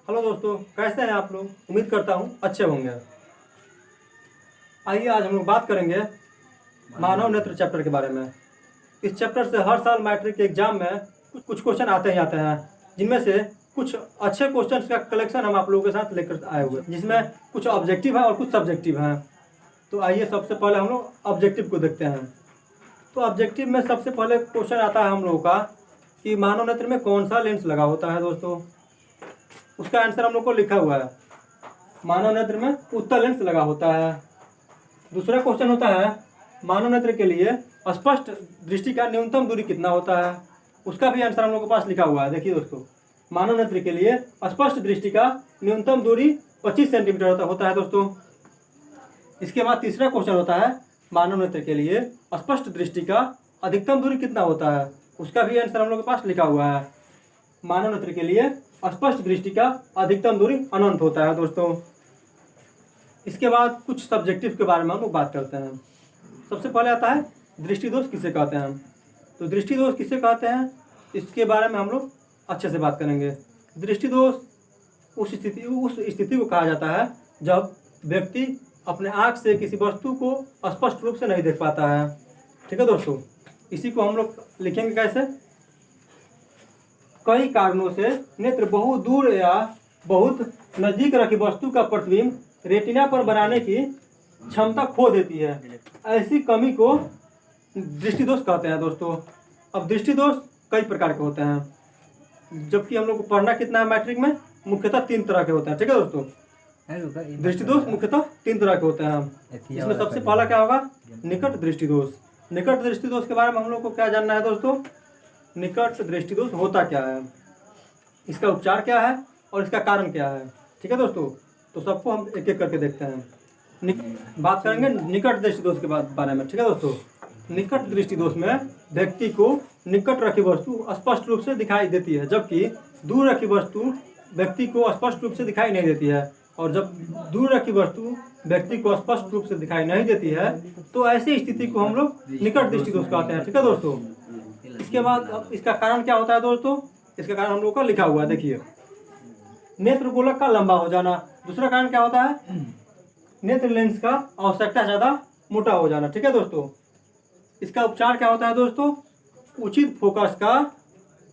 Hello दोस्तों, कैसे हैं आप लोग। उम्मीद करता हूँ अच्छे होंगे। आइए आज हम लोग बात करेंगे मानव नेत्र चैप्टर के बारे में। इस चैप्टर से हर साल मैट्रिक के एग्जाम में कुछ क्वेश्चन आते ही आते हैं, जिनमें से कुछ अच्छे क्वेश्चंस का कलेक्शन हम आप लोगों के साथ लेकर आए हुए, जिसमें कुछ ऑब्जेक्टिव है और कुछ सब्जेक्टिव हैं। तो आइए सबसे पहले हम लोग ऑब्जेक्टिव को देखते हैं। तो ऑब्जेक्टिव में सबसे पहले क्वेश्चन आता है हम लोगों का कि मानव नेत्र में कौन सा लेंस लगा होता है। दोस्तों उसका आंसर हम लोग को लिखा हुआ है, मानव नेत्र में उत्तल लेंस लगा होता है। दूसरा क्वेश्चन होता है मानव नेत्र के लिए स्पष्ट दृष्टि का न्यूनतम दूरी कितना होता है। उसका भी आंसर हम लोग के पास लिखा हुआ है। देखिए दोस्तों, मानव नेत्र के लिए स्पष्ट दृष्टि का न्यूनतम दूरी 25 सेंटीमीटर होता है दोस्तों। इसके बाद तीसरा क्वेश्चन होता है मानव नेत्र के लिए स्पष्ट दृष्टि का अधिकतम दूरी कितना होता है। उसका भी आंसर हम लोग के पास लिखा हुआ है, मानव नेत्र के लिए स्पष्ट दृष्टि का अधिकतम दूरी अनंत होता है दोस्तों। इसके बाद कुछ सब्जेक्टिव के बारे में हम लोग बात करते हैं। सबसे पहले आता है दृष्टि दोष किसे कहते हैं। तो दृष्टि दोष किसे कहते हैं, इसके बारे में हम लोग अच्छे से बात करेंगे। दृष्टि दोष उस स्थिति को कहा जाता है जब व्यक्ति अपने आँख से किसी वस्तु को स्पष्ट रूप से नहीं देख पाता है। ठीक है दोस्तों, इसी को हम लोग लिखेंगे कैसे। कई कारणों से नेत्र बहुत दूर या बहुत नजदीक रखी वस्तु का प्रतिबिंब रेटिना पर बनाने की क्षमता खो देती है। ऐसी कमी को दृष्टि दोष कहते हैं दोस्तों। अब दृष्टि दोष कई प्रकार के होते हैं, जबकि हम लोग को पढ़ना कितना है मैट्रिक में, मुख्यतः 3 तरह के होते हैं। ठीक है दोस्तों, दृष्टि दोष मुख्यतः 3 तरह के होते हैं। इसमें सबसे पहला क्या होगा, निकट दृष्टि दोष। निकट दृष्टि दोष के बारे में हम लोग को क्या जानना है दोस्तों। निकट दृष्टि दोष होता क्या है, इसका उपचार क्या है और इसका कारण क्या है। ठीक है दोस्तों, तो सबको हम एक एक करके देखते हैं। बात करेंगे निकट दृष्टि दोष के बारे में। ठीक है दोस्तों, निकट दृष्टि दोष में व्यक्ति को निकट रखी वस्तु स्पष्ट रूप से दिखाई देती है, जबकि दूर रखी वस्तु व्यक्ति को स्पष्ट रूप से दिखाई नहीं देती है। और जब दूर रखी वस्तु व्यक्ति को स्पष्ट रूप से दिखाई नहीं देती है तो ऐसी स्थिति को हम लोग निकट दृष्टि दोष कहते हैं। ठीक है दोस्तों, इसके बाद अब इसका कारण क्या होता है दोस्तों। इसका कारण हम लोग का लिखा हुआ है, देखिए। नेत्र गोलक का लंबा हो जाना। दूसरा कारण क्या होता है, नेत्र लेंस का आवश्यकता ज्यादा मोटा हो जाना। ठीक है दोस्तों, इसका उपचार क्या होता है दोस्तों, उचित फोकस का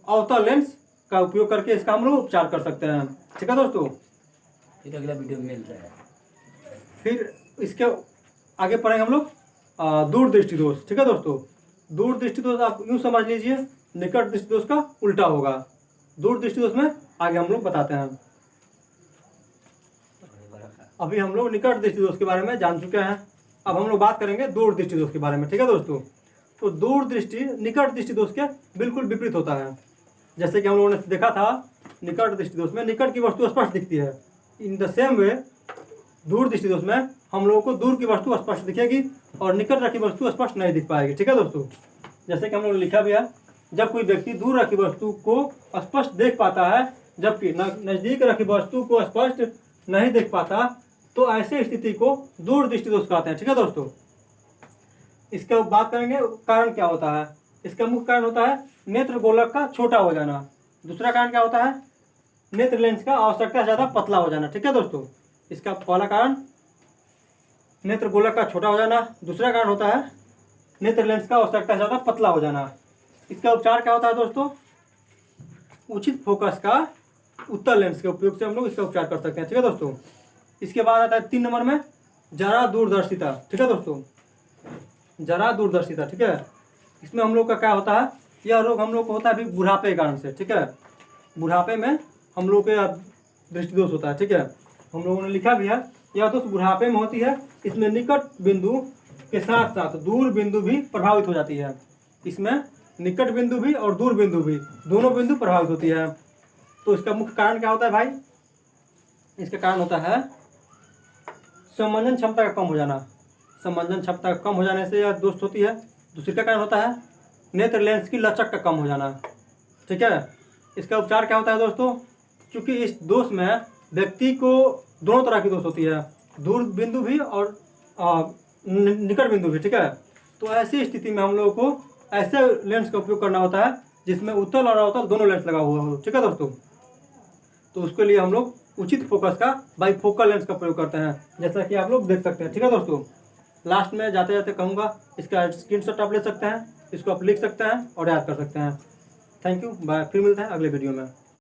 अवतल लेंस का उपयोग करके इसका हम लोग उपचार कर सकते हैं। ठीक है दोस्तों, फिर अगला वीडियो में मिलता है। फिर इसके आगे पढ़ेंगे हम लोग दूर दृष्टि दोष। ठीक है दोस्तों, दूर दृष्टि दोष आप यूं समझ लीजिए, निकट दृष्टि दोष का उल्टा होगा। दूर दृष्टि दोष में आगे हम लोग बताते हैं। अभी हम लोग निकट दृष्टि दोष के बारे में जान चुके हैं, अब हम लोग बात करेंगे दूर दृष्टि दोष के बारे में। ठीक है दोस्तों, तो दूर दृष्टि निकट दृष्टि दोष के बिल्कुल विपरीत होता है। जैसे कि हम लोगों ने देखा था, निकट दृष्टि दोष में निकट की वस्तु स्पष्ट दिखती है। इन द सेम वे दूर दृष्टि दोष में हम लोगों को दूर की वस्तु स्पष्ट दिखेगी और निकट रखी वस्तु स्पष्ट नहीं दिख पाएगी। ठीक है दोस्तों, जैसे कि हम लोग ने लिखा भी है, जब कोई व्यक्ति दूर रखी वस्तु को स्पष्ट देख पाता है जबकि नजदीक रखी वस्तु को स्पष्ट नहीं देख पाता, तो ऐसे स्थिति को दूर दृष्टि दोष कहते हैं। ठीक है दोस्तों, इसका बात करेंगे कारण क्या होता है। इसका मुख्य कारण होता है नेत्र गोलक का छोटा हो जाना। दूसरा कारण क्या होता है, नेत्र लेंस का आवश्यकता ज्यादा पतला हो जाना। ठीक है दोस्तों, इसका पहला कारण नेत्र गोलक का छोटा हो जाना। दूसरा कारण होता है नेत्र लेंस का आवश्यकता ज्यादा पतला हो जाना। इसका उपचार क्या होता है दोस्तों, उचित फोकस का उत्तल लेंस के उपयोग से हम लोग इसका उपचार कर सकते हैं। ठीक है दोस्तों, इसके बाद आता है 3 नंबर में जरा दूरदर्शिता। ठीक है दोस्तों, जरा दूरदर्शिता। ठीक है, इसमें हम लोग का क्या होता है, यह रोग हम लोग को होता है अभी बुढ़ापे के कारण से। ठीक है, बुढ़ापे में हम लोग के दृष्टि दोष होता है। ठीक है, हम लोगों ने लिखा भी है, यह दोष बुढ़ापे में होती है। इसमें निकट बिंदु के साथ साथ दूर बिंदु भी प्रभावित हो जाती है। इसमें निकट बिंदु भी और दूर बिंदु भी, दोनों बिंदु प्रभावित होती है। तो इसका मुख्य कारण क्या होता है भाई, इसका कारण होता है संमंजन क्षमता का कम हो जाना। संमंजन क्षमता का कम हो जाने से यह दोष होती है। दूसरी का कारण होता है नेत्र लेंस की लचक का कम हो जाना। ठीक है, इसका उपचार क्या होता है दोस्तों, क्योंकि इस दोष में व्यक्ति को दोनों तरह की दोष होती है, दूर बिंदु भी और निकट बिंदु भी। ठीक है, तो ऐसी स्थिति में हम लोगों को ऐसे लेंस का उपयोग करना होता है जिसमें उत्तल और अवतल दोनों लेंस लगा हुआ हो। ठीक है दोस्तों, तो उसके लिए हम लोग उचित फोकस का बाइफोकल लेंस का प्रयोग करते हैं, जैसा कि आप लोग देख सकते हैं। ठीक है दोस्तों, लास्ट में जाते जाते कहूँगा इसका स्क्रीनशॉट आप ले सकते हैं, इसको आप लिख सकते हैं और याद कर सकते हैं। Thank you, bye. फिर मिलते हैं अगले वीडियो में।